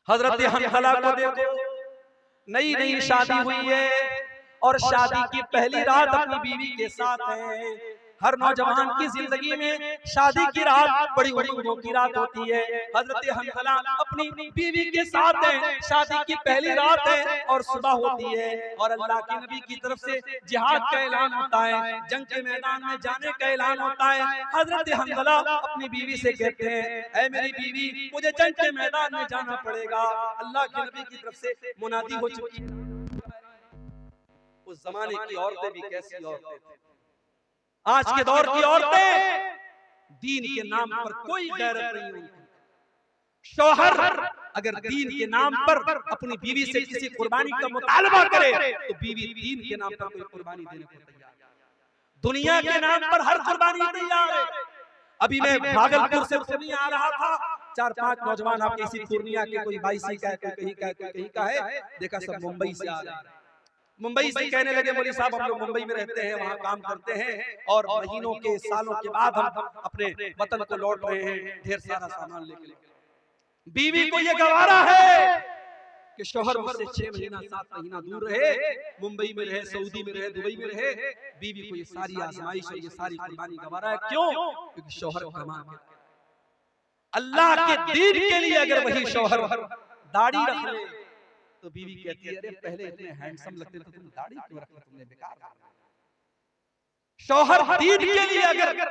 हजरत हंज़ला को देखो, नई नई शादी हुई है और शादी की पहली रात अपनी बीवी के साथ है। हर नौजवान की जिंदगी में शादी की रात बड़ी उमंगों की रात होती है। हजरत हंज़ला अपनी बीवी के साथ है, शादी की पहली रात है और सुबह होती है और अल्लाह के नबी की तरफ से जिहाद का ऐलान होता है, जंग के मैदान में जाने का ऐलान होता है। हजरत हंज़ला अपनी बीवी से कहते हैं, ऐ मेरी बीवी, मुझे जंग के मैदान में जाना पड़ेगा। अल्लाह के नबी की तरफ से मुनादी हो चुकी है। उस जमाने की औरतें भी कैसी औरतें थी, आज के दौर की औरतें दीन के नाम पर कोई गैरत नहीं होती। शौहर अगर दीन के नाम पर अपनी बीवी से किसी कुर्बानी का मुतालबा करे तो बीवी दीन के नाम पर कोई कुर्बानी देने को तैयार है। दुनिया के नाम पर हर कुर्बानी तैयार है। अभी मैं भागलपुर से पूर्णिया आ रहा था, 4-5 नौजवान आपके इसी पूर्णिया के, कोई 22 का है, कोई कहीं का है, कोई कहीं का है, देखा सब मुंबई से आ रहे हैं। मुंबई से कहने लगे, मौलवी साहब हम लोग मुंबई में रहते हैं, वहाँ काम करते हैं और महीनों के सालों के बाद हम अपने वतन को लौट रहे हैं ढेर सारा सामान लेके। बीवी को ये गवारा है कि शौहर मुझसे 6 महीना 7 महीना दूर रहे, मुंबई में रहे, सऊदी में रहे, दुबई में रहे, बीवी को ये सारी आजमाइश और ये सारी कुर्बानी गवारा है। क्यों? क्योंकि शौहर कमा के अल्लाह के दीन के लिए अगर वही शौहर दाढ़ी रख ले तो बीवी कहती है, अरे पहले इतने हैंडसम लगते थे, तुम दाढ़ी क्यों रखा, तुमने बेकार कर दिया। शौहर दीन के लिए अगर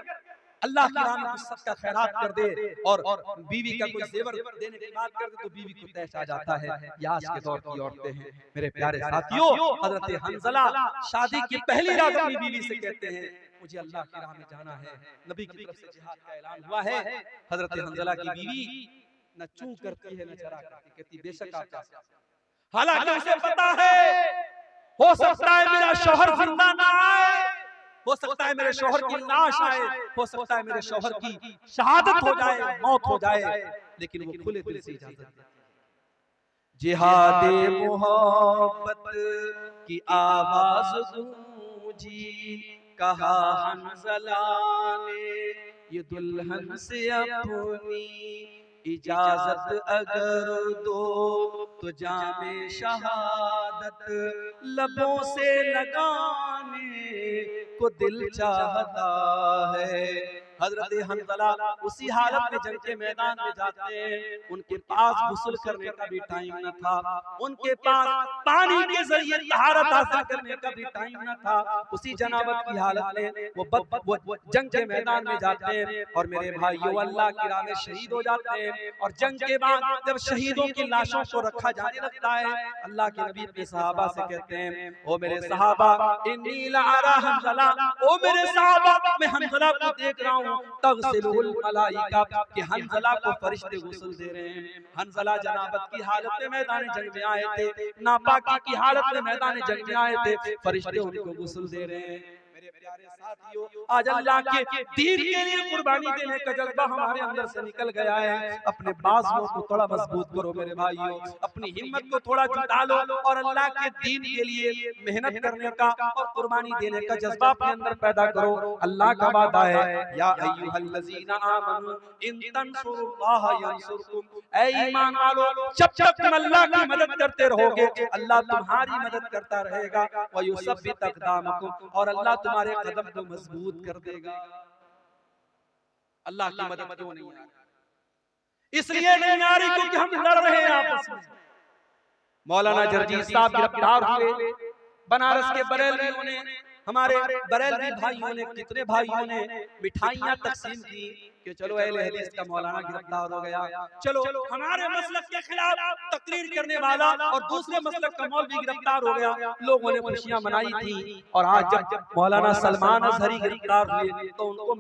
अल्लाह की राह में कुछ सदका खैरात कर दे और बीवी का कोई जेवर देने की बात कर दे तो बीवी को तैश आ जाता है। ये आज के दौर की औरतें हैं। मेरे प्यारे साथियों, हजरत हंज़ला शादी की पहली रात अपनी बीवी से कहते हैं, मुझे अल्लाह की राह में जाना है, नबी की तरफ से जिहाद का ऐलान हुआ है। हजरत हंज़ला की बीवी न चूं करती है न चरा करती, कहती बेशक आप जा सकते। हालांकि उसे पता है, हो सकता है मेरा शौहर जिंदा ना आए, हो सकता है मेरे शौहर की लाश आए, हो सकता है मेरे शौहर की शहादत हो जाए, मौत हो जाए, लेकिन वो खुले दिल से इजाजत देती है। जिहादे मोहब्बत की आवाज गूंजी, कहा हंज़ला ने ये दुल्हन से अपनी इजाजत अगर दो तो जामे शहादत लबों से लगाने को दिल चाहता है। हजरत हंज़ला उसी हालत में जंग के मैदान में जाते हैं, उनके पास गुस्ल करने का भी टाइम न था, उनके पास पानी के जरिए तहारत हासिल करने का भी टाइम न था। उसी जनाबत की हालत में वो जंग के मैदान में जाते हैं और मेरे भाइयों अल्लाह की राह में शहीद हो जाते हैं। और जंग के बाद जब शहीदों की लाशों को रखा जाने लगता है, अल्लाह के नबी अपने सहाबा से कहते हैं, ओ मेरे सहाबा, इन्नी लअरा हंज़ला, ओ मेरे सहाबा, मैं हंज़ला को देख रहा हूँ, तग़सिलुहुल मलाइका, कि हंज़ला को फरिश्ते गुस्ल दे रहे हैं। हंज़ला जनाबत की हालत में मैदान जंग में आए थे, नापाकी की हालत में मैदान जंग में आए थे, फरिश्ते उनको गुस्ल दे रहे हैं। मेरे प्यारे साथियों, आज अल्लाह के दीन के लिए कुर्बानी देने का जज्बा हमारे अंदर से निकल गया है। अपने बाजुओं को थोड़ा मजबूत करो मेरे भाइयों, अपनी हिम्मत को थोड़ा जुटा लो और अल्लाह के दीन के लिए मेहनत करने का और कुर्बानी देने का जज्बा अपने अंदर पैदा करो। अल्लाह का वादा है, या अय्युहल्लज़ीना आमनू इन तंसुरुल्लाह यंसुरकुम, ऐ ईमान वालों, जब तक तुम अल्लाह की मदद करते रहोगे अल्लाह तुम्हारी मदद करता रहेगा, व युसब्बित अक़दामकुम, और अल्लाह तुम्हारे कदम को मजबूत कर देगा। अल्लाह की मदद क्यों नहीं आ रही? इसलिए नहीं आ रही क्योंकि हम लड़ रहे हैं आपस में। मौलाना जरजीर साहब गिरफ्तार हुए, बनारस के बरेलवियों ने, हमारे बरेलवी भाइयों ने, कितने भाइयों ने मिठाइयां तकसीम की कि चलो अहले हदीस का मौलाना गिरफ्तार हो गया, चलो हमारे मसलक के खिलाफ तकरीर करने वाला और दूसरे मसलक का मौलवी गिरफ्तार हो गया। लोगों ने खुशियां मनाई थी और आज जब मौलाना सलमान अज़हरी गिरफ्तार हुए तो उनको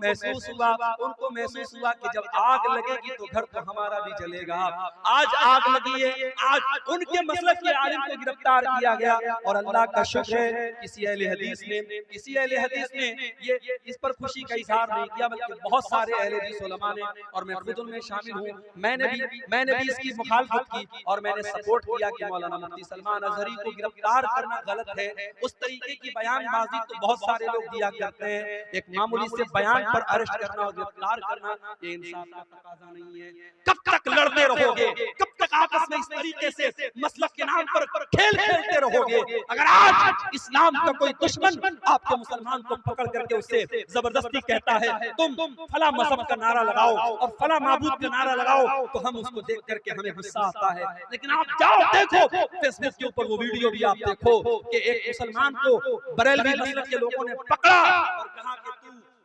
महसूस हुआ कि जब आग लगेगी तो घर तो हमारा भी जलेगा। आज आग लगी है, आज उनके मसलक के आलिम को गिरफ्तार किया गया और अल्लाह का शुक्र है किसी अहले हदीस ने ये इस पर खुशी का इजहार नहीं किया, बल्कि बहुत सारे अहले हदीस उलमा ने, और मैं खुद उनमें शामिल हूँ, मैंने भी इसकी मुखालफत की और मैंने सपोर्ट किया कि मौलाना मुफ्ती सलमान अज़हरी को गिरफ्तार करना गलत है। उस तरीके की बयानबाजी तो बहुत सारे लोग दिया करते हैं, एक मामूली से बयान पर अरेस्ट करना और गिरफ्तार करना ये इंसाफ का तकाज़ा नहीं है। कब तक लड़ते रहोगे, कब तक आपस में इस तरीके से मसलक के नाम पर खेल खेलते रहोगे? अगर आज इस्लाम का कोई दुश्मन आपके मुसलमान को पकड़ करके उससे जबरदस्ती कहता है तुम फला मजहब का नारा लगाओ और फला माबूद का नारा लगाओ, तो हम उसको देख करके हमें गुस्सा आता है। लेकिन आप जाओ देखो फेसबुक के ऊपर वो वीडियो भी आप देखो कि एक मुसलमान को बरेलवी मसलक के लोगों ने पकड़ा और कहा कि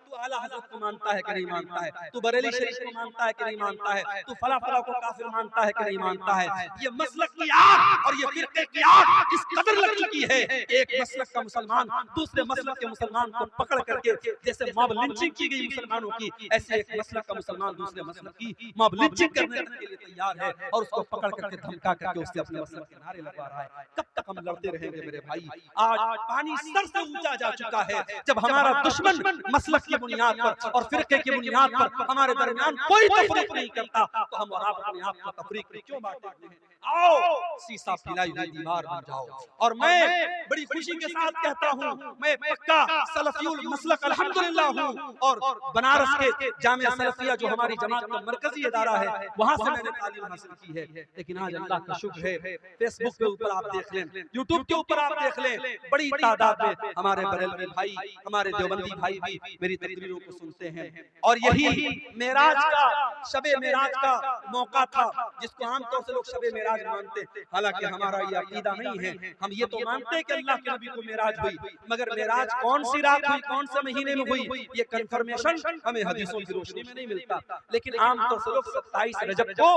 तू आला हज़रत को मानता है कि नहीं मानता है, तू बरेली शरीफ को मानता है कि नहीं मानता है, तू फला फला को काफिर मानता है कि नहीं मानता है। ये मसलक की आग और ये फिरके की आग इस कदर लग चुकी है, एक मसलक का मुसलमान दूसरे मसलक के मुसलमान को पकड़ करके जैसे मॉब लिंचिंग की गई मुसलमानों की, ऐसे एक मसलक का मुसलमान दूसरे मसलक की मॉब लिंचिंग करने के लिए तैयार है और उसको पकड़ करके धमका करके उससे अपने मसलक के नारे लगवा रहा है। कब तक हम लड़ते रहेंगे मेरे भाई? आज पानी सर से ऊंचा जा चुका है। जब हमारा दुश्मन मसलक की बुनियाद पर और फिरके की बुनियाद पर हमारे दरमियान कोई तफरीक नहीं करता, तो हम और आप अपने आप को तफरीक में क्यों बांटते हैं? आओ सीसा पिलाई हुई दीवार बन जाओ। और मैं बड़ी खुशी के साथ कहता हूँ, मैं पक्का सलफियुल मसलक अल्हम्दुलिल्लाह हूँ और बनारस के जामिया सलफिया जो हमारी जमात का मरकजी इदारा है वहां से मैंने तालीम हासिल की है। लेकिन आज अल्लाह का शुक्र है, फेसबुक के ऊपर आप देख लें, यूट्यूब के ऊपर आप देख लें, बड़ी तादाद में हमारे बरेलवी भाई, हमारे देवबंदी भाई भी मेरी तकरीरों को सुनते हैं। और यही मेराज का, शबे मेराज का मौका था जिसको आमतौर से लोग शबे मेराज मानते, हालांकि हमारा ये अकीदा नहीं है। हम ये तो मानते हैं कि अल्लाह के नबी को मेराज हुई, मगर मेराज कौन सी रात हुई, कौन से महीने में हुई, ये कंफर्मेशन हमें हदीसों की रोशनी में नहीं मिलता। लेकिन आमतौर से लोग 27 रजब को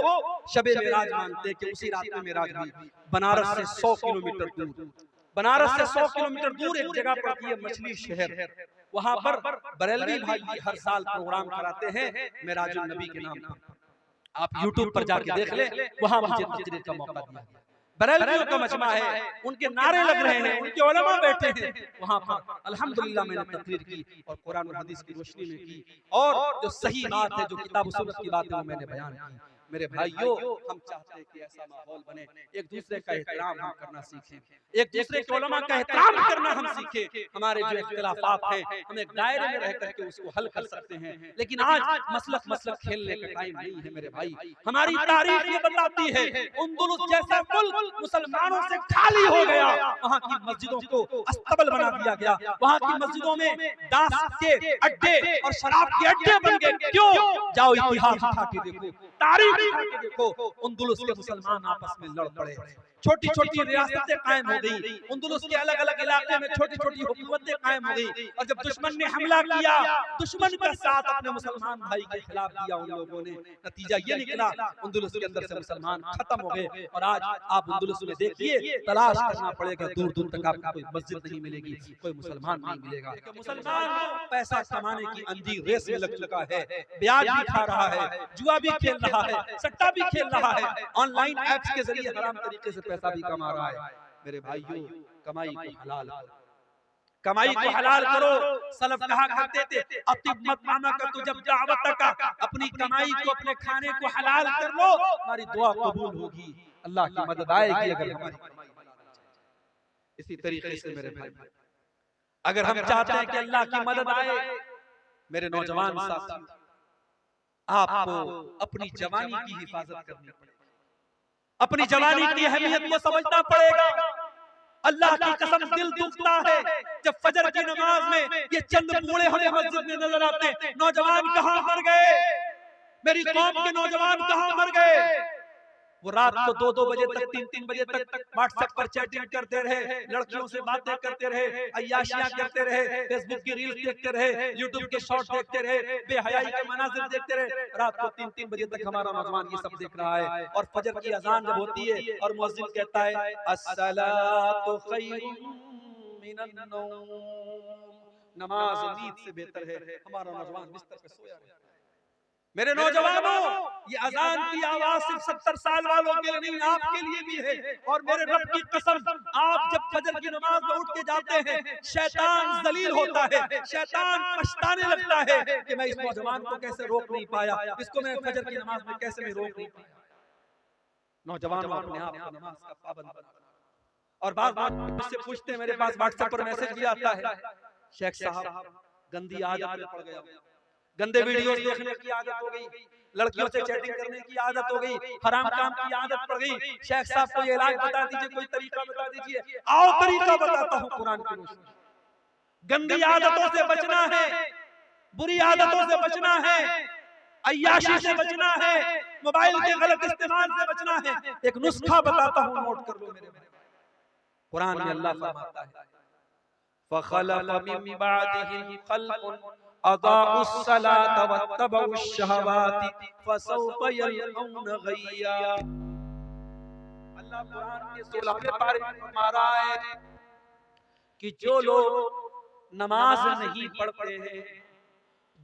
शबे मेराज मानते हैं कि उसी रात में मेराज हुई। बनारस से 100 किलोमीटर दूर, बनारस से 100 किलोमीटर दूर एक जगह पड़ती है मछली शहर, वहां पर बरेलवी भाई हर साल प्रोग्राम कराते हैं मेराजुल नबी के नाम पर। आप YouTube पर जाके देख ले, वहां मुझे तकरीर का मौका दिया। बरेलवियों का मजमा है, उनके नारे लग रहे हैं, उनके उलमा बैठे हैं वहां पर। अल्हम्दुलिल्लाह मैंने तकरीर की और कुरान और हदीस की रोशनी में की, और जो सही बात है, जो किताब और सुन्नत की बात है, वो मैंने बयान की। मेरे भाइयों, हम चाहते हैं कि ऐसा माहौल बने, एक दूसरे का एहतराम हम करना सीखें, एक दूसरे के उलमा का एहतराम करना हम सीखें। हमारे जो इख्तिलाफात हैं हम एक दायरे में रह करके उसको हल कर सकते हैं। लेकिन आज मसलक खेलने का टाइम नहीं है मेरे भाई। हमारी तारीख ये बताती है, अंदलुस जैसा मुल्क मुसलमानों से खाली हो गया, वहाँ की मस्जिदों को अस्तबल बना दिया गया, वहाँ की मस्जिदों में दास के अड्डे और शराब के अड्डे बन गए। क्यों? जाओ इतिहास उठा के देखो, तारीख उठा के देखो, अंदलुस के मुसलमान आपस में लड़ पड़े, छोटी छोटी रियासतें कायम हो गई, अंदलुस के अलग अलग इलाके में छोटी छोटी हुकूमतें कायम हो गई। और जब दुश्मन ने हमला किया, दुश्मन का साथ अपने मुसलमान भाई के खिलाफ दिया उन लोगों ने, नतीजा ये निकला अंदलुस के अंदर से मुसलमान खत्म हो गए। और आज आप अंदलुस में देखिए, तलाश करना पड़ेगा, दूर दूर तक आपको कोई मस्जिद नहीं मिलेगी, कोई मुसलमान नहीं मिलेगा। मुसलमान पैसा कमाने की अंधी रेस में लग चुका है, ब्याज भी खा रहा है, जुआ भी खेल रहा है, सट्टा भी खेल रहा है, ऑनलाइन ऐप्स के जरिए हराम तरीके से पैसा भी कमा रहा है। मेरे भाइयों, कमाई को हलाल करो, कमाई को हलाल करो। सलफ कहा करते थे, अतिब मत माना का तू जब दावत का, अपनी कमाई को, अपने खाने को हलाल कर लो, हमारी दुआ कबूल होगी, अल्लाह की मदद आएगी अगर हमारी कमाई हलाल हो जाए। इसी तरीके से मेरे भाई, अगर हम चाहते हैं कि अल्लाह की मदद आए, मेरे नौजवान साथी, आपको अपनी जवानी की हिफाजत करनी पड़ेगी, अपनी जवानी की अहमियत को समझना पड़ेगा। अल्लाह की कसम दिल दुखता है जब फजर की नमाज में ये चंद बूढ़े हमें मस्जिद में नजर आते हैं। नौजवान कहां मर गए, मेरी कौम के नौजवान कहां मर गए? वो रात को 2-2 बजे तक, 3-3 बजे तक व्हाट्सएप पर चैटिंग करते रहे, लड़कियों से बातें करते रहे, अय्याशियां करते रहे, फेसबुक की रील्स देखते रहे, यूट्यूब के शॉर्ट देखते रहे, बेहयाई के मनाजिर देखते रहे। रात को 3-3 बजे तक हमारा नौजवान ये सब देख रहा है। और फजर की अजान जब होती है और मुअज्जिन कहता है अस्सलातु खैरुम मिनन नौम, नमाज नींद से बेहतर है, हमारा नौजवान बिस्तर पे सोया है। मेरे नौजवानों, ये अजान की आवाज सिर्फ 70 साल वालों के लिए नहीं, आपके लिए भी है। और मेरे रब की कसम, आप जब फजर की नमाज में उठ के जाते हैं, शैतान जलील होता है, शैतान पछताने लगता है कि मैं इस नौजवान को कैसे रोक नहीं पाया, इसको मैं फजर की नमाज में कैसे मैं रोक नहीं पाया। नौजवानों, अपने आप को नमाज का पाबंद बनाओ। और बात मुझसे पूछते हैं, मेरे पास व्हाट्सएप पर मैसेज भी आता है, शेख साहब गंदी आदत में पड़ गया, गंदे वीडियोस देखने की आदत हो गई, लड़कियों से चैटिंग करने की आदत हो गई, हराम काम की आदत पड़ गई। शेख साहब को ये इलाज बता दीजिए, कोई तरीका बता दीजिए। आओ तरीका बताता हूँ कुरान की रोशनी। गंदी आदतों से बचना है, बुरी आदतों से बचना है, अय्याशी से बचना है, मोबाइल के गलत इस्तेमाल से बचना है। एक नुस्खा बताता हूँ, नोट कर लो मेरे भाई। कुरान में अल्लाह फरमाता है, फखलफ मिन बादिहिम खल्फुन अदाउस्सलात वत्तबउश्शहवाति फसौफ यलकौन गय्या। अल्लाह कुरान के 16वें पारे में फरमा रहा है कि जो लोग नमाज नहीं पढ़ते हैं,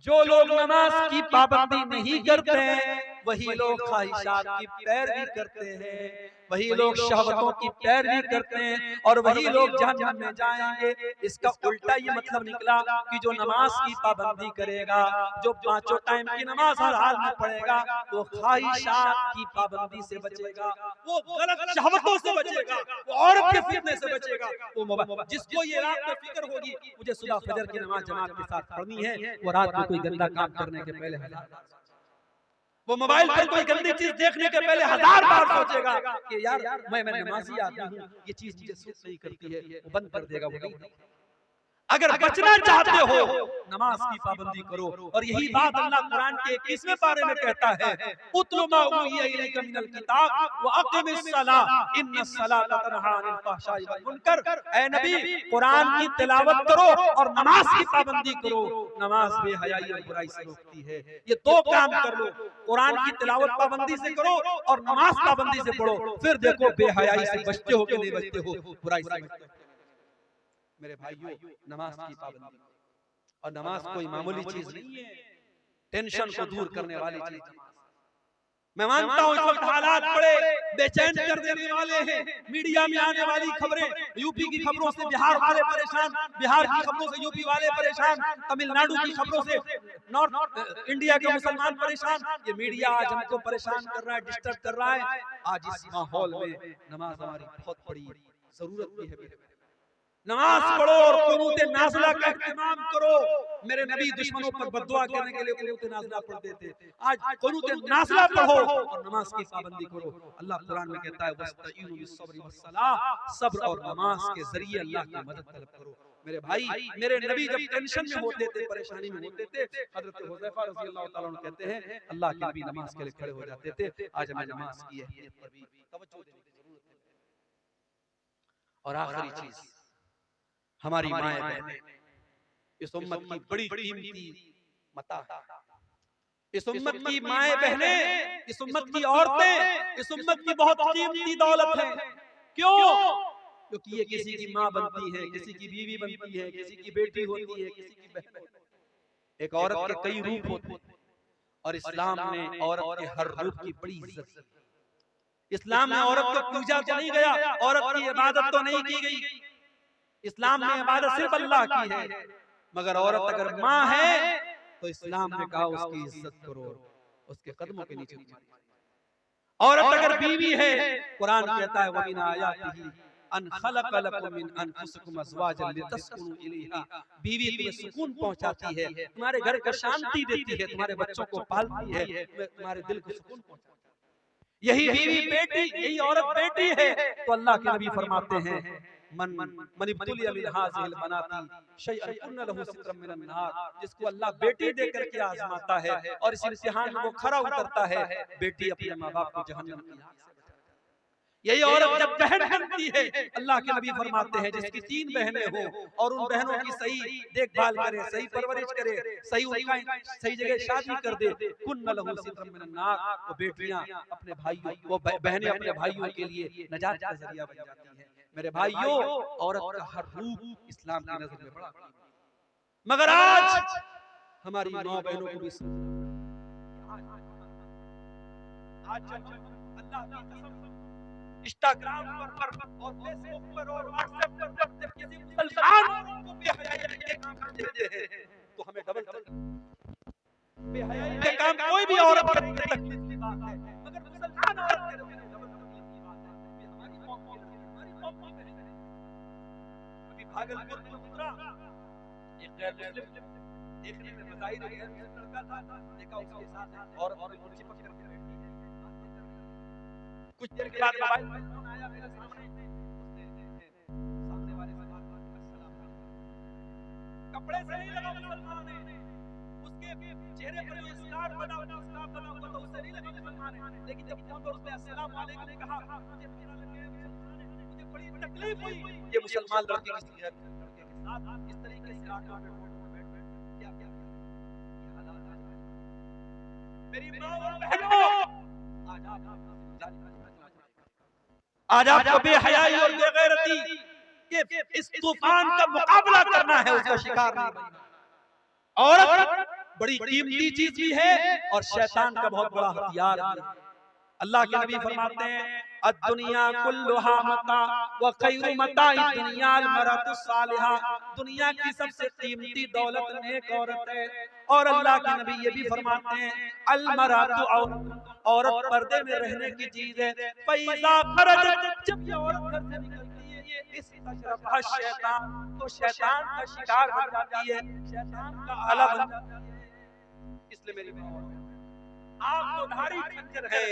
जो लोग नमाज की पाबंदी नहीं करते हैं, वही लोग ख्वाहिशात की पैरवी करते हैं, वही लोग शहवतों की पैरवी करते हैं और वही लोग जहन्नम में जाएंगे। इसका उल्टा ये मतलब निकला कि जो नमाज की पाबंदी करेगा, जो पांचों टाइम की नमाज हर हाल में पढ़ेगा, वो ख्वाहिशात की पाबंदी से बचेगा, वो गलत शहवतों से बचेगा, वो औरत के फितने से बचेगा। वो जिसको ये रात में फिक्र होगी मुझे सुबह फजर की नमाज जमात के साथ पढ़नी है, वो रात में कोई गंदा काम करने के पहले वो मोबाइल पर कोई गंदी चीज देखने के पहले 1000 बार सोचेगा कि यार मैं नमाजी आदमी हूँ, ये चीज मुझे सूट नहीं करती है, वो बंद कर देगा। वो अगर बचना चाहते हो नमाज की पाबंदी करो। और यही बात अल्लाह कुरान के 21वें पारे में कहता है, उतलु मा उहिया इलैका मिनल किताब व अक़िमिस सलाह इन्नस सलाता तन्हा अनिल फ़हशाइ वल मुनकर। ऐ नबी, कुरान की तिलावत करो और नमाज की पाबंदी करो। नमाज बेहयाई और बुराई से रोकती है। ये दो काम कर लो, कुरान की तिलावत पाबंदी से करो और नमाज पाबंदी से पढ़ो, फिर देखो बेहयाई से बचते हो कि नहीं बचते हो, बुराई से बचते हो। मेरे भाइयों, नमाज की पाबंदी, और नमाज कोई मामूली चीज नहीं है, टेंशन को दूर करने वाली चीज। मैं मानता हूं इस वक्त हालात बड़े बेचैन कर देने वाले हैं। मीडिया में आने वाली खबरें, यूपी की खबरों से बिहार वाले परेशान, बिहार की खबरों से यूपी वाले परेशान, तमिलनाडु की खबरों से नॉर्थ इंडिया के मुसलमान परेशान। ये मीडिया आज हमको परेशान कर रहा है, डिस्टर्ब कर रहा है। आज इस माहौल में नमाज हमारी बहुत बड़ी जरूरत भी है। नमाज पढ़ो और कुनूत नाज़िला का इत्मीनान करो। मेरे नबी दुश्मनों पर बद्दुआ करने के लिए कुनूत नाज़िला पढ़ते थे। आज कुनूत नाज़िला पढ़ो और नमाज की पाबंदी करो। अल्लाह कुरान में कहता है, वस्तईनु बिस्सब्रि वस्सलाह, सब्र और नमाज के जरिए अल्लाह की मदद तलब करो। मेरे भाई, मेरे नबी जब टेंशन में होते थे, परेशानी में होते थे, हजरत हुज़ैफा रज़ियल्लाहु ताला अन्हु कहते हैं, अल्लाह के नबी नमाज के लिए खड़े हो जाते थे। आज हमें नमाज की अहमियत पर भी तवज्जो देने की जरूरत है। और आखिरी चीज, हमारी माएं बहनें इस उम्मत की बड़ी कीमती मता है। इस उम्मत की माएं बहनें, इस उम्मत की औरतें, इस उम्मत की बहुत कीमती दौलत है। क्यों? क्योंकि ये किसी की माँ बनती है, किसी की बीवी बनती है, किसी की बेटी होती है, किसी की बहन होती है। एक औरत के कई रूप होते हैं और इस्लाम ने औरत के हर रूप की बड़ी इज्जत की। इस्लाम में औरत को पूजा तो नहीं गया, औरत की इबादत तो नहीं की गई। इस्लाम में इबादत सिर्फ अल्लाह की है, मगर औरत अगर माँ है तो इस्लाम ने कहा उसकी इज्जत करो, उसके कदमों के नीचे। औरत अगर बीवी है, कुरान कहता है वमिन आयातिही अन खलक़ लकुम मिन अनफुसिकुम अज़वाजन लितस्कुनु इलैहा। बीवी तुम्हें सुकून पहुंचाती है, तुम्हारे घर को शांति देती है, तुम्हारे बच्चों को पालती है, तुम्हारे दिल को सुकून पहुंचाती है। यही बीवी बेटी, यही औरत बेटी है। तो अल्लाह के नबी फरमाते हैं, मन इब्तुलिया मिन हाज़िहिल बनाती शैअन कुन्न लहू सित्रम मिनन नार। जिसको अल्लाह बेटी दे करके आजमाता है और इस इम्तिहान में वो खरा उतरता है, बेटी अपने माँ बाप को जहन्नम की आग से बचाती है। यही औरत जब बहन बनती है, अल्लाह के नबी फरमाते हैं, जिसकी 3 बहनें हो और उन बहनों की सही देखभाल करे, सही परवरिश करे, सही जगह शादी कर दे, कुन्न लहू सित्रम मिनन नार। वो बेटियां अपने भाइयों, वो बहनें अपने भाइयों के लिए नजात का जरिया बन जाती हैं। मेरे भाइयों, औरत का हर रूप इस्लाम की नजर में बड़ा, मगर आज हमारी माँ बहनों को भी आज अल्लाह की कसम इंस्टाग्राम पर और फेसबुक पर और व्हाट्सएप पर जब किसी मुसलमान को बेहयाई के काम करते हैं तो हमें डबल बेहयाई के काम कोई भी औरत करती तकलीफ की बात है, मगर मुसलमान औरत के लिए डबल तकलीफ की बात है। ये हमारी कौम की है, हमारी कौम की है। अभी भागलपुर में गुजरा एक गैर मुस्लिम देखने में बजाई रही है, लड़का था, देखा उसके साथ और चिपक करके बैठी है। कुछ देर के बाद मोबाइल फोन आया मेरे सामने, सामने वाले से बात की, अस्सलाम वालेकुम। कपड़े से नहीं लगा मुसलमान ने, उसके चेहरे पर जो स्कार बना हुआ था तो उससे नहीं लगा मुसलमान है, लेकिन जब फोन पर उसने अस्सलाम वालेकुम ने कहा, मुझे पता लग गया मुसलमान है, मुझे बड़ी तकलीफ हुई। ये मुसलमान लड़के के साथ इस तरीके से आकर बैठ क्या क्या ये हालात आज मेरी मां और बहनों, आज आपको बेहयाई और बेगैरती के इस तूफान का मुकाबला करना है, उसका शिकार नहीं बनना। औरत बड़ी कीमती चीज भी है और शैतान का बहुत बड़ा हथियार भी है। अल्लाह के नबी फरमाते हैं, अद्दुनिया कुल्लुहा मता व खैरु मताई दुनिया अल मरअतु सालिहा, दुनिया की सबसे कीमती दौलत नेक औरत है। और अल्लाह के नबी ये भी फरमाते हैं, अल मरअतु औरत पर्दे में रहने की चीज है। फैज़ा खरजत, जब ये औरत घर से निकलती है, इस तशरफा शैतान, तो शैतान का शिकार बन जाती है, शैतान का आला बन जाती है। इसलिए मेरी आप तो धारी खंजर है,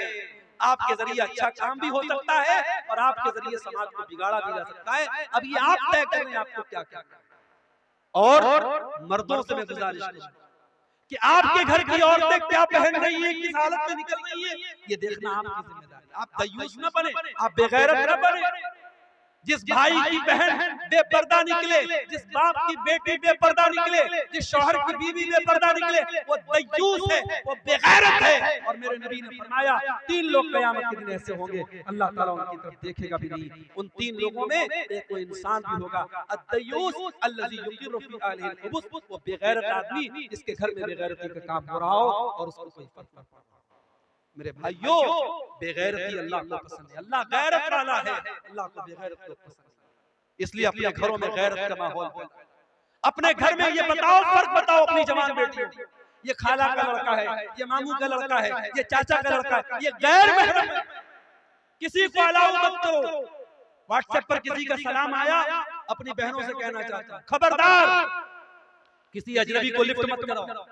आपके जरिए अच्छा काम भी हो सकता है और आपके जरिए समाज को बिगाड़ा भी जा सकता है। अब ये आप तय करें आपको क्या क्या। और मर्दों से मैं गुजारिश करूं कि आपके घर की औरतें क्या पहन रही है, किस हालत में निकल रही है, ये देखना आपकी जिम्मेदारी है। आप दयूस न बने, आप बेगैरत न बने। जिस भाई की बहन बेपर्दा निकले, जिस बाप की बेटी बेपर्दा निकले, जिस शौहर की बीवी बेपर्दा निकले, वो दयूस है, वो बेगैरत है। और मेरे नबी ने फरमाया, 3 लोग क़यामत के दिन ऐसे होंगे, अल्लाह ताला उनकी तरफ देखेगा भी नहीं। उन 3 लोगों में एक कोई इंसान भी होगा, अद्दयूस अल्लज़ी युक़िरु फ़ी अहलिही अल-ख़ुबूस, वो बेगैरत आदमी जिसके घर में बेगैरती का काम हो रहा हो और उसको कोई फर्क न पड़े। मेरे भाइयों, बेगैरती अल्लाह को पसंद है, अल्लाह गैरत वाला है, अल्लाह को बेगैरत को पसंद है। इसलिए अपने घरों में गैरत का माहौल बनाओ। अपने घर में ये बताओ, फर्क बताओ अपनी जवान बेटियों, ये खाला का लड़का है, ये मामू का लड़का है, ये चाचा का लड़का है, ये गैर महरम है, किसी को अलाउ मत करो। व्हाट्सएप पर किसी का सलाम आया, अपनी बहनों से कहना चाहता हूं, खबरदार किसी अजनबी को लिफ्ट मत कराओ।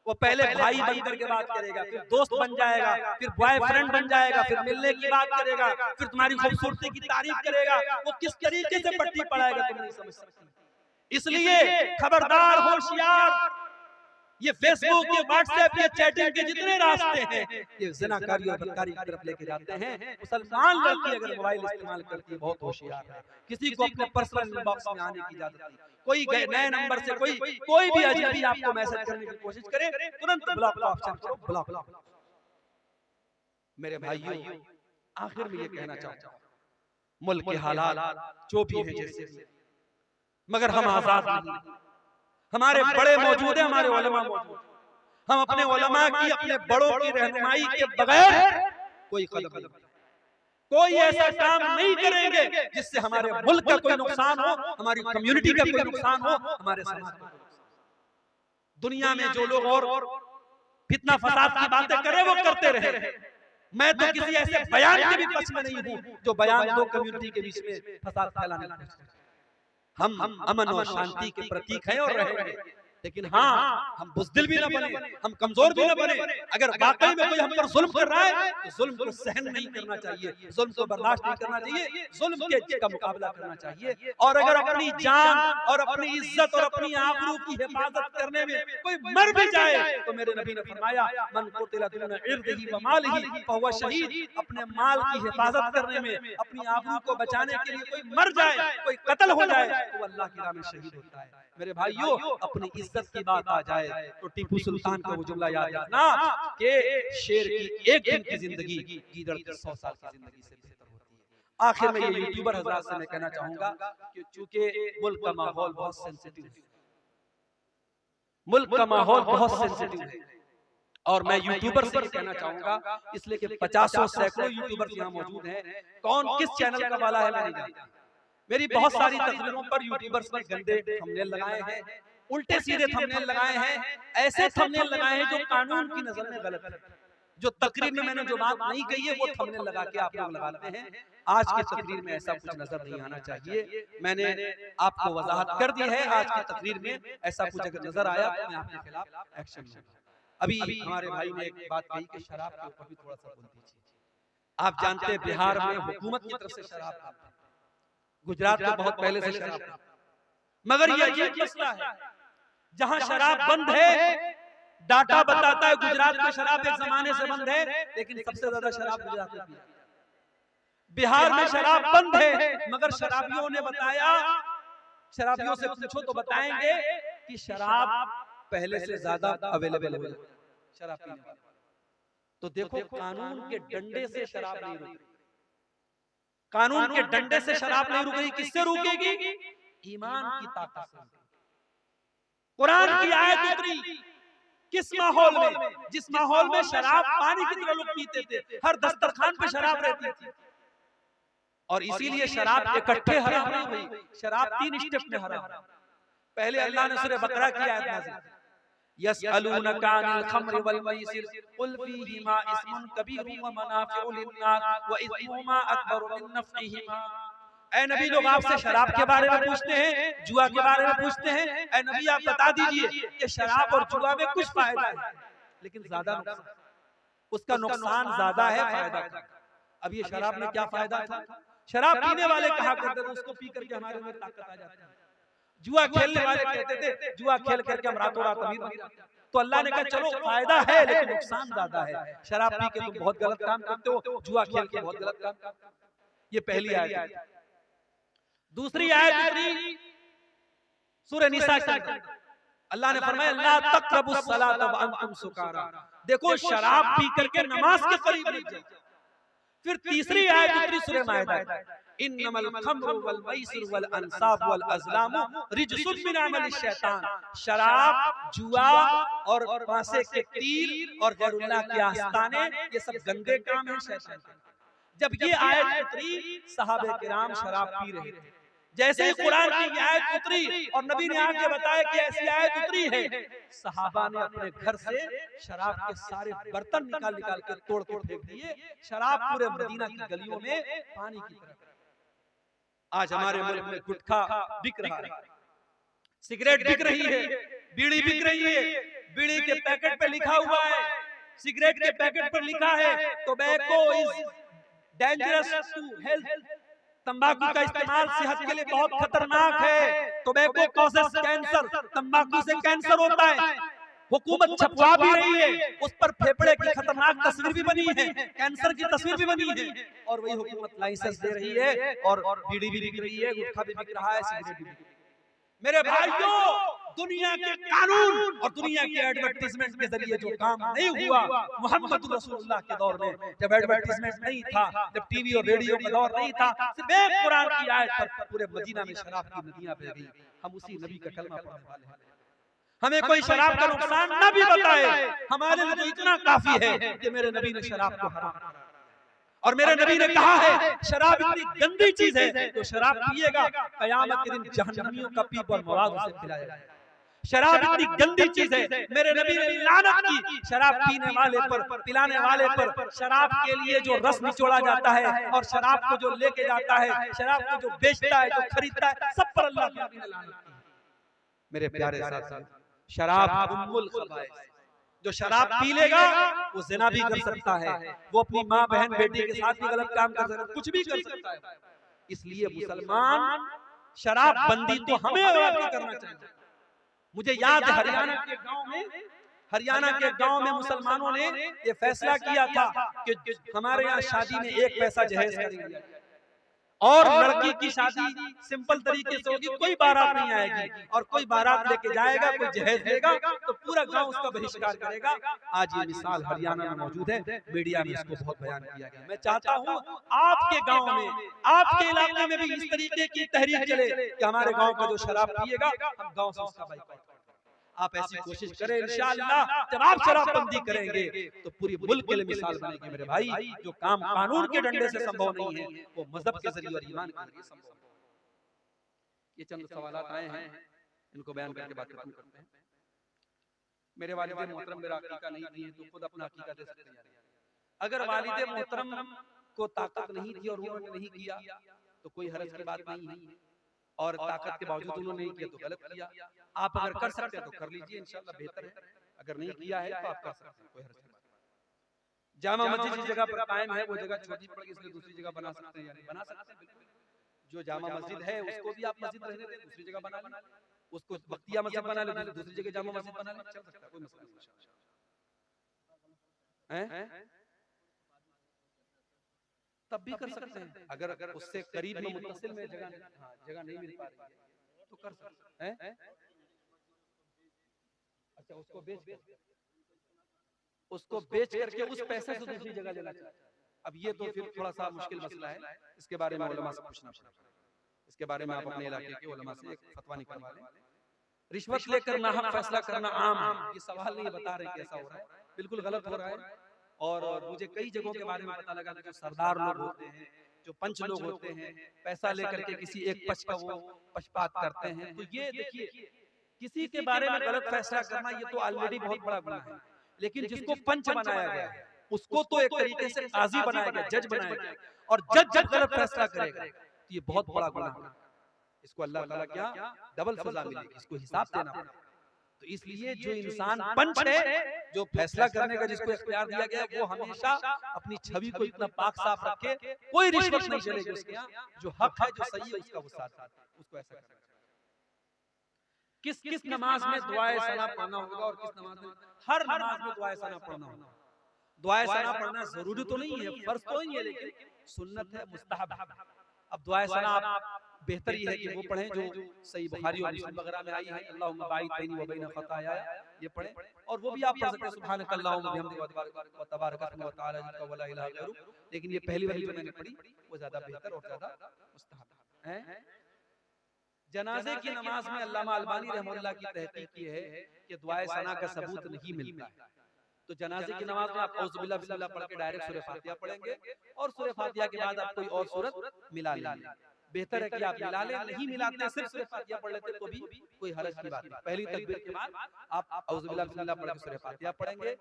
वो पहले भाई बन करके बात करेगा, फिर दोस्त बन जाएगा, फिर बॉयफ्रेंड बन जाएगा, फिर मिलने की बात करेगा, फिर तुम्हारी खूबसूरती की तारीफ करेगा। वो किस तरीके से पट्टी पड़ाएगा तुम नहीं समझ सकते। इसलिए खबरदार, होशियार, ये फेसबुक, ये व्हाट्सएप, ये चैटिंग के जितने रास्ते हैं, ये ज़िनाकारी और बदकारी की तरफ लेके जाते हैं। मुसलमान लड़की अगर मोबाइल इस्तेमाल करती है, बहुत होशियार है। किसी को अपने पर्सनल इनबॉक्स में आने की इजाजत नहीं। कोई नए नंबर से कोई भी अजनबी आपको मैसेज करने की कोशिश करे, तुरंत ब्लॉक का ऑप्शन करो, ब्लॉक। मेरे भाइयों, आखिर में ये कहना चाहता हूं, मुल्क के हालात जो भी हैं जैसे, मगर हम आजाद नहीं। हमारे बड़े मौजूद हैं, हमारे उलमा मौजूद। हम अपने उलमा की, अपने बड़ों की रहनुमाई के बगैर कोई कदम नहीं, कोई ऐसा काम नहीं करेंगे जिससे हमारे मुल्क का कोई नुकसान हो, हमारी कम्युनिटी का कोई नुकसान हो, हमारे समाज का। दुनिया में जो लोग और फितना फसाद की बातें करें, वो करते रहे। मैं तो किसी ऐसे बयान के भी पक्ष में नहीं हूं जो बयान 2 कम्युनिटी के बीच में फसाद फैलाने का। हम अमन और शांति के प्रतीक हैं और रहेंगे, लेकिन हाँ, हम बुज़दिल भी न बने, हम कमजोर भी न बने। अगर वाकई में कोई हम पर जुल्म कर रहा है, तो जुल्म को सहन नहीं करना चाहिए, जुल्म को बर्दाश्त नहीं करना चाहिए, जुल्म के का मुकाबला करना चाहिए। और अगर अपनी जान और अपनी इज्जत और अपनी आबरू की हिफाजत करने में कोई मर भी जाए, तो मेरे नबी ने फरमाया, मन कुतिला दूना इर्दिही व मालिही फहुव शहीद। अपने माल की हिफाजत करने में, अपनी आबरू को बचाने के लिए कोई मर जाए, कोई कत्ल हो जाए, तो अल्लाह की राह में शहीद होता है। मेरे भाइयों, अपनी इज्जत की बात आ जाए तो टीपू सुल्तान का वो जुमला याद रखना कि शेर की एक दिन की जिंदगी गीदड़ की 100 साल की जिंदगी से बेहतर होती है। आखिर में ये यूट्यूबर हजरात से मैं कहना चाहूंगा कि चूंकि मुल्क का माहौल बहुत सेंसिटिव है, मुल्क का माहौल बहुत सेंसिटिव है, और मैं यूट्यूबर से कहना चाहूंगा, इसलिए कि 50 सैकड़ों यूट्यूबर यहाँ मौजूद हैं, कौन किस चैनल का वाला है मैं नहीं जानता। मेरी बहुत सारी तस्वीरों पर यूट्यूबर्स ने गंदे थंबनेल लगाए हैं, उल्टे सीधे थंबनेल लगाए हैं, ऐसे थंबनेल लगाए हैं जो कानून की नजर में गलत है। जो तकरीर में मैंने जो बात नहीं कही है वो थंबनेल लगा के आप लोग लगाते हैं। आज की तकरीर में ऐसा कुछ नजर नहीं आना चाहिए। मैंने आपको वजाहत कर दी है, आज की तकरीर में ऐसा कुछ अगर नजर आया तो मैं आपके खिलाफ एक्शन लूंगा। अभी हमारे भाई ने एक बात कही कि शराब के ऊपर भी थोड़ा सा बोल दीजिए। आप जानते हैं बिहार में हुकूमत की तरफ से शराब आता है, गुजरात में बहुत पहले से शराब आता है, मगर ये अजीब मसला है, जहां शराब बंद है, डाटा बताता है गुजरात में शराब एक जमाने से बंद है, लेकिन सबसे ज्यादा शराब गुजरात में। बिहार में शराब बंद है, मगर शराबियों ने बताया, शराबियों से पूछो तो बताएंगे कि शराब पहले से ज्यादा अवेलेबल है शराब पीने वाले। तो देखो, कानून के डंडे से शराब नहीं रुक रही, कानून के डंडे से शराब नहीं रुक रही। किससे रुकेगी? ईमान की ताकत से। कुरान की आयत उतरी किस माहौल में? जिस माहौल में शराब पानी की तरह लोग पीते थे, हर दस्तरखान पे शराब रहती थी, और इसीलिए शराब इकट्ठे हराम नहीं हुई, शराब 3 स्टेप में हराम। पहले अल्लाह ने सूरह बकरा की आयत नाज़िल की, यसअलूनका अनिल खम्र वल मैसिर कुल फीहिमा इस्मुन कबीरुन व मनाफिउ लिन्नास व इस्मुहुमा अकबरु मिन नफ़इहिमा। ऐ नबी, लोग आपसे शराब के बारे में पूछते हैं, जुआ के बारे में पूछते हैं। ऐ नबी, आप बता दीजिए कि शराब और जुआ में कुछ फायदा है, लेकिन ज्यादा नुकसान, उसका नुकसान ज्यादा है फायदा कम। अब ये शराब में क्या फायदा था? शराब पीने वाले कहा करते थे उसको पी करके हमारे में ताकत आ जाती है। जुआ खेलने वाले कहते थे जुआ खेल करके हम रातों रात अमीर बन जाते हैं। तो अल्लाह ने कहा चलो फायदा है लेकिन नुकसान ज्यादा है। शराब पी के तुम बहुत गलत काम करते हो, जुआ खेल के बहुत गलत काम करते हो। ये पहली आयत। दूसरी आयत सूरह निसा के अंदर अल्लाह ने फरमाया ला तक़रबुस सलात व अंतुम सुकारा। देखो, शराब पी करके नमाज के करीब मत जाओ। फिर तीसरी आयत उतरी सूरह माइदा, इन्नमल खम्रु वल मैसिर वल अंसाब वल अज़लामु रिजसुम मिन अमल शैतान। शराब, जुआ और पासे के तीर और गैरुल्लाह के आस्ताने, ये सब गंदे काम हैं शैतान के। जब ये आयत उतरी, सहाबे किराम शराब पी रहे थे। जैसे ही कुरान की आयत उतरी और नबी ने आके बताया कि ऐसी आयत उतरी है, सहाबा ने अपने घर से शराब के सारे बर्तन निकाल निकाल के तोड़ के फेंक दिए। शराब पूरे मदीना की गलियों में पानी की तरह। आज हमारे मुल्क में गुटखा बिक रहा है, सिगरेट बिक रही है, बीड़ी बिक रही है। बीड़ी के पैकेट पे लिखा हुआ है, सिगरेट के पैकेट पर लिखा है tobacco is dangerous to health. तंबाकू का इस्तेमाल सेहत के लिए बहुत खतरनाक है। टोबैको कॉजेस कैंसर, तंबाकू से कैंसर होता है। हुकूमत छपवा भी रही है, उस पर फेफड़े की खतरनाक तस्वीर भी बनी है, कैंसर की तस्वीर भी बनी है, और वही हुकूमत लाइसेंस दे रही है और बीड़ी भी बिक रही है, गुटखा भी बिक रहा है, सिगरेट भी बिक रही है। मेरे भाइयों, दुनिया के कानून और दुनिया के एडवर्टाइजमेंट के जरिए जो काम नहीं हुआ मोहम्मद रसूलुल्लाह के दौर में, जब एडवर्टाइजमेंट नहीं था, जब टीवी और रेडियो का दौर नहीं था, सिर्फ एक कुरान की आयत पर पूरे मदीना में शराब की नदियां बह गई। हम उसी नबी का कलमा पढ़ने वाले हैं। हमें कोई शराब का नुकसान न भी बताए, हमारे लिए इतना काफी है कि मेरे नबी ने शराब को हराम किया। और मेरे नबी ने कहा है शराब इतनी गंदी चीज है, तो शराब पिएगा कयामत के दिन जहन्नमियों का पीप और मवाद उसे पिलाएगा। शराब इतनी गंदी चीज है, मेरे नबी ने लानत की शराब पीने वाले पर, पिलाने वाले पर। शराब के लिए जो रस निचोड़ा जाता है और शराब को जो लेके जाता है, शराब को जो बेचता है, जो खरीदता है, सब पर अल्लाह के नबी ने लानत की। मेरे प्यारे साथी, शराब उम्मुल खबाइस, जो शराब पी लेगा वो ज़िना भी कर सकता है, वो अपनी माँ बहन बेटी के साथ भी गलत काम कर सकता है, कुछ भी कर सकता है। इसलिए मुसलमान शराब बंदी तो हमें करना चाहिए। मुझे याद है हरियाणा के गांव में मुसलमानों ने ये फैसला किया था कि हमारे यहाँ शादी में 1 पैसा जहेज करेंगे और लड़की की शादी सिंपल तरीके से होगी, कोई बारात नहीं आएगी, और कोई बारात लेके जाएगा, कोई जहेज देगा तो पूरा गांव उसका बहिष्कार करेगा। आज ये मिसाल हरियाणा में मौजूद है, मीडिया में इसको बहुत बयान किया गया। मैं चाहता हूँ आपके गांव में, आपके इलाके में भी इस तरीके की तहरीक चले कि हमारे गांव का जो शराब पिएगा हम गांव से उसका बाइकआउट करें। आप ऐसी कोशिश करें, इंशाअल्लाह जब आप शराबबंदी करेंगे तो पूरी मुल्क के लिए मिसाल बनेगी। मेरे भाई, जो काम कानून के डंडे से संभव नहीं है वो मजहब के जरिए और ईमान के जरिए संभव है। ये चंद सवालात आए हैं, इनको बयान करके बात खत्म करते हैं। मेरे वालिद मोहतरम मेरा अकीका नहीं दिए तो खुद अपना अकीका दे सकते हैं। अगर वालिद मोहतरम को ताकत नहीं थी और उन्होंने नहीं किया तो कोई हरज की बात नहीं है, और ताकत के बावजूद उन्होंने नहीं किया तो गलत किया। आप अगर कर सकते हैं तो कर लीजिए, इंशाल्लाह बेहतर है, अगर नहीं किया है तो आप कर सकते हैं, कोई हरज की बात नहीं। जामा मस्जिद जिस जगह पर कायम है वो जगह छोटी पड़ गई, इसलिए दूसरी जगह बना सकते हैं, यानी बना सकते हैं बिल्कुल। जो जामा मस्जिद है उसको भी आप मस्जिद रहने दें, दूसरी जगह बना लें, उसको बख्तिया मस्जिद बना लें, दूसरी जगह जामा मस्जिद बना लें, चल सकता है, कोई मसला नहीं है। तब भी कर सकते हैं, अगर उससे करीब में मुत्तसिल में जगह नहीं मिल पा रही है तो कर सकते हैं। अच्छा, उसको बेच करके उस पैसे से दूसरी जगह लेना चाहिए। अब ये तो फिर थोड़ा सा मुश्किल मसला है, इसके बारे में उलमा से पूछना पड़ेगा, इसके बारे में आप अपने इलाके के उलमा से एक फतवा निकलवा लें। रिश्वत लेकर नाहक फैसला करना आम है, ये सवाल नहीं बता रहे कैसा हो रहा है, बिल्कुल गलत हो रहा है। और मुझे कई जगहों के बारे में पता लगा कि जो सरदार लोग होते हैं, जो पंच लोग होते हैं, पैसा लेकर के किसी एक पक्ष का वो पक्षपात करते हैं, तो ये देखिए किसी के बारे में गलत फैसला करना ये तो ऑलरेडी बहुत बड़ा गुनाह है, लेकिन जिसको पंच बनाया गया है उसको तो एक तरीके से काजी बनाया गया, जज बनाया गया, और जज जब गलत फैसला करेगा तो ये बहुत बड़ा गुनाह है, इसको अल्लाह ताला क्या डबल सजा मिलेगी, इसको हिसाब देना पड़ेगा। तो इसलिए जो इंसान पंच है, जो फैसला करने का जिसको इख्तियार दिया गया है, वो हमेशा अपनी छवि को इतना पाक साफ रखे, कोई रिश्वत नहीं चलेगी उसके यहाँ, जो हक है जो सही है उसका वो साथ है, उसको ऐसा करना। किस किस नमाज में दुआए सना पढ़ना होगा और किस नमाज में, हर नमाज में दुआए सना पढ़ना होगा। दुआए सना पढ़ना जरूरी तो नहीं है, फर्ज तो नहीं है, लेकिन सुन्नत है, मुस्तहब है। अब दुआए सना आप बेहतर ये है कि वो पढ़ें जो सही बुखारी और मुस्लिम वगैरह में आई है, अल्लाहुम्मा बाइद बैनी व बैन खताया, ये पढ़ें, और वो भी आप पढ़ सकते हैं सुब्हानकल्लाहुम्मा बिहम्दिका व तबारक अस्मुका व तआला जद्दुका व ला इलाहा गैरुक, लेकिन ये पहली वाली जो मैंने पढ़ी वो ज्यादा बेहतर और ज्यादा मुस्तहब है। जनाजे की नमाज में अल्लामा अलबानी रहमतुल्लाह की तहकीक ये है कि दुआए सना का सबूत नहीं मिलता है, तो जनाजे की नमाज में आप औज़ु बिल्लाहि बिस्मिल्लाह पढ़ के डायरेक्ट सूरह फातिहा पढ़ेंगे, और सूरह फातिहा के बाद आप कोई और सूरत मिला लेंगे। बेहतर है कि आप मिला लें, नहीं मिलाते सिर्फ सूरह फातिहा पढ़ लेते तो भी कोई हरज की बात नहीं। पहली तकबीर के बाद आप औज़ु बिल्लाहि बिस्मिल्लाह पढ़ के सूरह फातिहा पढ़ेंगे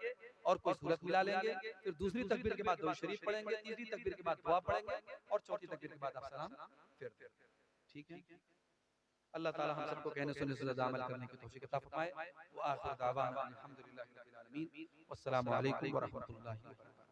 और कोई सूरत मिला लेंगे, फिर दूसरी तकबीर के बाद दुरूद शरीफ पढ़ेंगे, तीसरी तकबीर के बाद दुआ पढ़ेंगे, और चौथी तकबीर के बाद आप सलाम फिर ठीक है। अल्लाह ताला हम सबको कहने सुनने से ज़्यादा अमल करने की तौफीक अता फरमाए। व आखिर दावाना अल्हम्दुलिल्लाहि रब्बिल आलमीन, वस्सलामु अलैकुम व रहमतुल्लाहि व बरकातहू।